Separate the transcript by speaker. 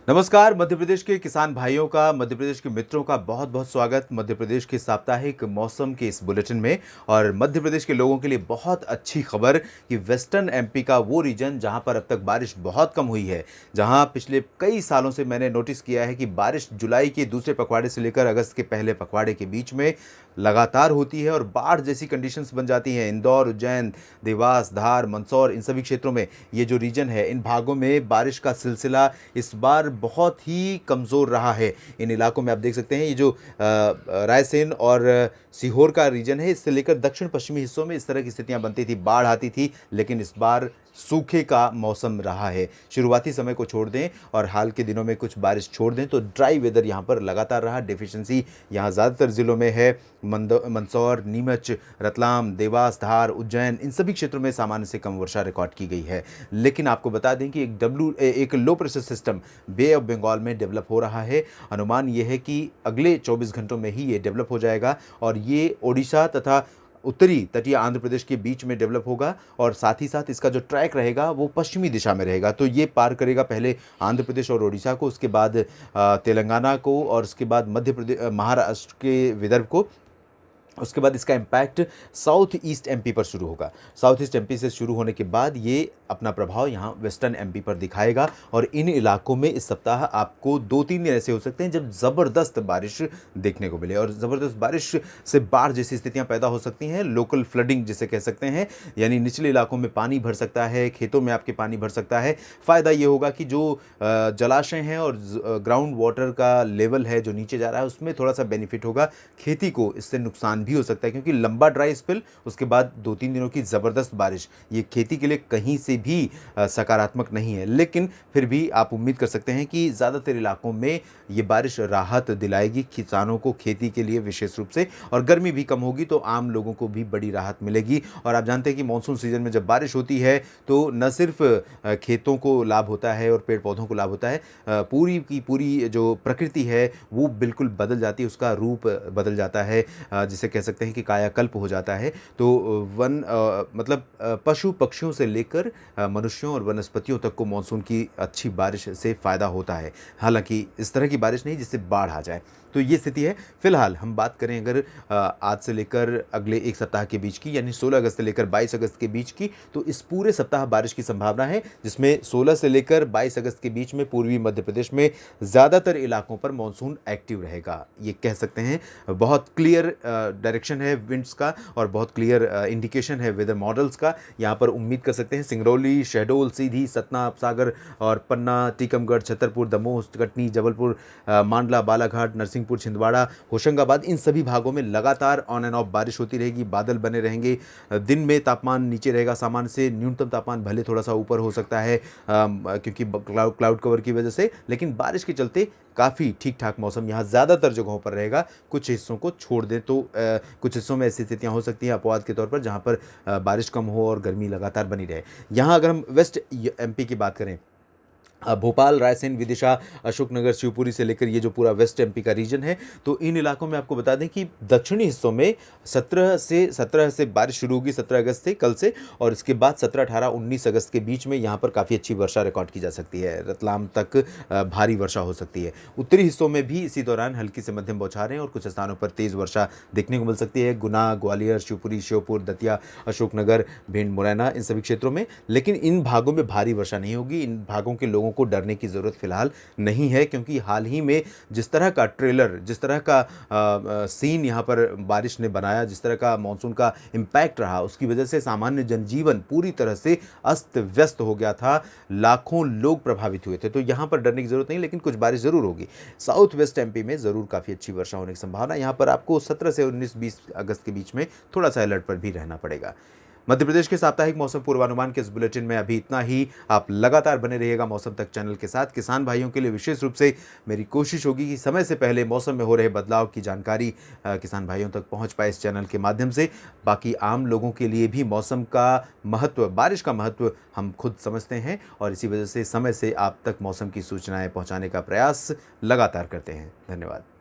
Speaker 1: नमस्कार। मध्य प्रदेश के किसान भाइयों का, मध्य प्रदेश के मित्रों का बहुत बहुत स्वागत मध्य प्रदेश के साप्ताहिक मौसम के इस बुलेटिन में। और मध्य प्रदेश के लोगों के लिए बहुत अच्छी खबर कि वेस्टर्न एमपी का वो रीजन जहां पर अब तक बारिश बहुत कम हुई है, जहां पिछले कई सालों से मैंने नोटिस किया है कि बारिश जुलाई के दूसरे पखवाड़े से लेकर अगस्त के पहले पखवाड़े के बीच में लगातार होती है और बाढ़ जैसी कंडीशंस बन जाती हैं। इंदौर, उज्जैन, देवास, धार, मंदसौर, इन सभी क्षेत्रों में ये जो रीजन है, इन भागों में बारिश का सिलसिला इस बार बहुत ही कमज़ोर रहा है। इन इलाकों में आप देख सकते हैं, ये जो रायसेन और सीहोर का रीजन है, इससे लेकर दक्षिण पश्चिमी हिस्सों में इस तरह की स्थितियां बनती थी, बाढ़ आती थी, लेकिन इस बार सूखे का मौसम रहा है। शुरुआती समय को छोड़ दें और हाल के दिनों में कुछ बारिश छोड़ दें तो ड्राई वेदर यहाँ पर लगातार रहा। डेफिशिएंसी यहाँ ज़्यादातर ज़िलों में है। मंदसौर, नीमच, रतलाम, देवास, धार, उज्जैन, इन सभी क्षेत्रों में सामान्य से कम वर्षा रिकॉर्ड की गई है। लेकिन आपको बता दें कि एक low pressure system bay of Bengal में डेवलप हो रहा है। अनुमान ये है कि अगले 24 घंटों में ही ये डेवलप हो जाएगा और ये ओडिशा तथा उत्तरी तटीय आंध्र प्रदेश के बीच में डेवलप होगा और साथ ही साथ इसका जो ट्रैक रहेगा वो पश्चिमी दिशा में रहेगा। तो ये पार करेगा पहले आंध्र प्रदेश और ओडिशा को, उसके बाद तेलंगाना को और उसके बाद मध्य प्रदेश, महाराष्ट्र के विदर्भ को। उसके बाद इसका इम्पैक्ट साउथ ईस्ट एमपी पर शुरू होगा। साउथ ईस्ट एमपी से शुरू होने के बाद ये अपना प्रभाव यहाँ वेस्टर्न एमपी पर दिखाएगा और इन इलाकों में इस सप्ताह आपको 2-3 दिन ऐसे हो सकते हैं जब ज़बरदस्त बारिश देखने को मिले और ज़बरदस्त बारिश से बाढ़ जैसी स्थितियाँ पैदा हो सकती हैं। लोकल फ्लडिंग जिसे कह सकते हैं, यानी निचले इलाकों में पानी भर सकता है, खेतों में आपके पानी भर सकता है। फ़ायदा ये होगा कि जो जलाशय हैं और ग्राउंड वाटर का लेवल है जो नीचे जा रहा है, उसमें थोड़ा सा बेनिफिट होगा। खेती को इससे नुकसान भी हो सकता है क्योंकि लंबा ड्राई स्पेल, उसके बाद 2-3 दिनों की ज़बरदस्त बारिश, ये खेती के लिए कहीं से भी सकारात्मक नहीं है। लेकिन फिर भी आप उम्मीद कर सकते हैं कि ज़्यादातर इलाकों में ये बारिश राहत दिलाएगी किसानों को, खेती के लिए विशेष रूप से, और गर्मी भी कम होगी तो आम लोगों को भी बड़ी राहत मिलेगी। और आप जानते हैं कि मानसून सीजन में जब बारिश होती है तो न सिर्फ खेतों को लाभ होता है और पेड़ पौधों को लाभ होता है, पूरी की पूरी जो प्रकृति है वो बिल्कुल बदल जाती है, उसका रूप बदल जाता है, जिसे कह सकते हैं कि कायाकल्प हो जाता है। तो मतलब पशु पक्षियों से लेकर मनुष्यों और वनस्पतियों तक को मानसून की अच्छी बारिश से फ़ायदा होता है। हालांकि इस तरह की बारिश नहीं जिससे बाढ़ आ जाए। तो ये स्थिति है। फिलहाल हम बात करें अगर आज से लेकर अगले एक सप्ताह के बीच की, यानी 16 अगस्त से लेकर 22 अगस्त के बीच की, तो इस पूरे सप्ताह बारिश की संभावना है, जिसमें 16 से लेकर 22 अगस्त के बीच में पूर्वी मध्य प्रदेश में ज़्यादातर इलाकों पर मानसून एक्टिव रहेगा। ये कह सकते हैं बहुत क्लियर डायरेक्शन है विंड्स का और बहुत क्लियर इंडिकेशन है वेदर मॉडल्स का। यहाँ पर उम्मीद कर सकते हैं सिंगरौली, शहडोल, सीधी, सतना, सागर और पन्ना, टीकमगढ़, छतरपुर, दमोह, कटनी, जबलपुर, मांडला, बालाघाट, नरसिंहपुर, छिंदवाड़ा, होशंगाबाद, इन सभी भागों में लगातार ऑन एंड ऑफ बारिश होती रहेगी। बादल बने रहेंगे। दिन में तापमान नीचे रहेगा सामान्य से, न्यूनतम तापमान भले थोड़ा सा ऊपर हो सकता है क्योंकि क्लाउड कवर की वजह से, लेकिन बारिश के चलते काफ़ी ठीक ठाक मौसम यहाँ ज़्यादातर जगहों पर रहेगा। कुछ हिस्सों को छोड़ दें तो कुछ हिस्सों में ऐसी स्थितियाँ हो सकती हैं अपवाद के तौर पर, जहाँ पर बारिश कम हो और गर्मी लगातार बनी रहे। यहाँ अगर हम वेस्ट एमपी की बात करें, भोपाल, रायसेन, विदिशा, अशोकनगर, शिवपुरी से लेकर ये जो पूरा वेस्ट एमपी का रीजन है, तो इन इलाकों में आपको बता दें कि दक्षिणी हिस्सों में 17 से बारिश शुरू होगी, 17 अगस्त से, कल से, और इसके बाद 17, 18, 19 अगस्त के बीच में यहाँ पर काफ़ी अच्छी वर्षा रिकॉर्ड की जा सकती है। रतलाम तक भारी वर्षा हो सकती है। उत्तरी हिस्सों में भी इसी दौरान हल्की से मध्यम बौछारें और कुछ स्थानों पर तेज़ वर्षा देखने को मिल सकती है। गुना, ग्वालियर, शिवपुरी, श्योपुर, दतिया, अशोकनगर, भिंड, मुरैना, इन सभी क्षेत्रों में। लेकिन इन भागों में भारी वर्षा नहीं होगी। इन भागों के लोगों को डरने की ज़रूरत फिलहाल नहीं है, क्योंकि हाल ही में जिस तरह का ट्रेलर, जिस तरह का सीन यहाँ पर बारिश ने बनाया, जिस तरह का मानसून का इम्पैक्ट रहा, उसकी वजह से सामान्य जनजीवन पूरी तरह से अस्त व्यस्त हो गया था। लाखों लोग प्रभावित हुए थे। तो यहाँ पर डरने की ज़रूरत नहीं, लेकिन कुछ बारिश ज़रूर होगी। साउथ वेस्ट एमपी में ज़रूर काफ़ी अच्छी वर्षा होने की संभावना। यहाँ पर आपको 17 से 19-20 अगस्त के बीच में थोड़ा सा अलर्ट पर भी रहना पड़ेगा। मध्य प्रदेश के साप्ताहिक मौसम पूर्वानुमान के इस बुलेटिन में अभी इतना ही। आप लगातार बने रहिएगा मौसम तक चैनल के साथ। किसान भाइयों के लिए विशेष रूप से मेरी कोशिश होगी कि समय से पहले मौसम में हो रहे बदलाव की जानकारी किसान भाइयों तक पहुंच पाए इस चैनल के माध्यम से। बाकी आम लोगों के लिए भी मौसम का महत्व, बारिश का महत्व हम खुद समझते हैं और इसी वजह से समय से आप तक मौसम की सूचनाएं पहुँचाने का प्रयास लगातार करते हैं। धन्यवाद।